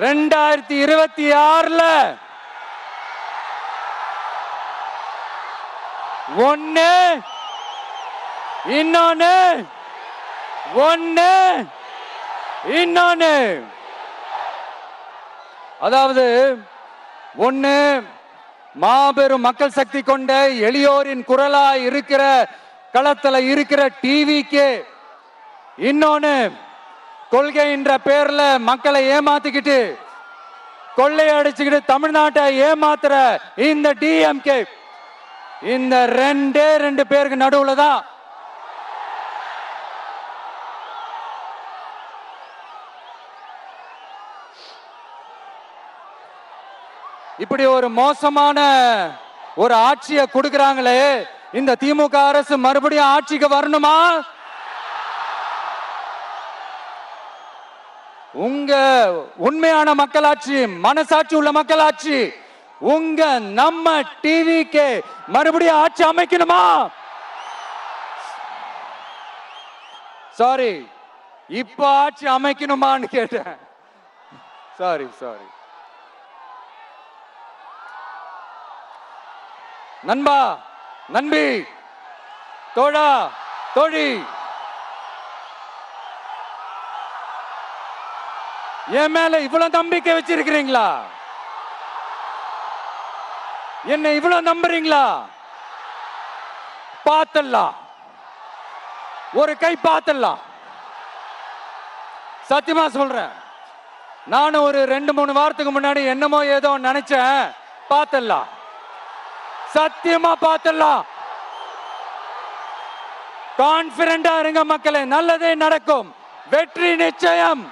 2026ல ஒன்னு இன்னொன்னு அதாவது ஒன்னு மாபெரும் மக்கள் சக்தி கொண்ட எளியோரின் குரலா இருக்கிற களத்துல இருக்கிற டிவிக்கு, இன்னொன்னு கொள்கைன்ற பேர்ல மக்களை ஏமாத்திக்கிட்டு கொள்ளையடிச்சுக்கிட்டு தமிழ்நாட்டை ஏமாத்துற இந்த டிஎம்கே, இந்த ரெண்டு பேருக்கு நடுவுல தான் இப்படி ஒரு மோசமான ஒரு ஆட்சியை கொடுக்கறாங்களே. இந்த திமுக அரசு மறுபடியும் ஆட்சிக்கு வரணுமா? உங்க உண்மையான மக்களாட்சி, மனசாட்சி உள்ள மக்களாட்சி, உங்க நம்ம டிவிக்கு மறுபடியும் ஆட்சி அமைக்கணுமா? சாரி, இப்ப ஆட்சி அமைக்கணுமான்னு கேட்டேன். சாரி. நண்பா, நண்பி, தோழா, தோழி, என் மேல இவ்வளவு நம்பிக்கை வச்சிருக்கிறீங்களா? என்ன இவ்வளவு நம்புறீங்களா? பார்த்தலாம், ஒரு கை பார்த்தலாம். சத்தியமா சொல்றேன், நானும் ஒரு 2-3 வாரத்துக்கு முன்னாடி என்னமோ ஏதோ நினைச்சேன். பார்த்தலாம், சத்தியமா பார்த்தலாம். கான்பிடண்டா இருங்க மக்களே, நல்லதே நடக்கும், வெற்றி நிச்சயம்.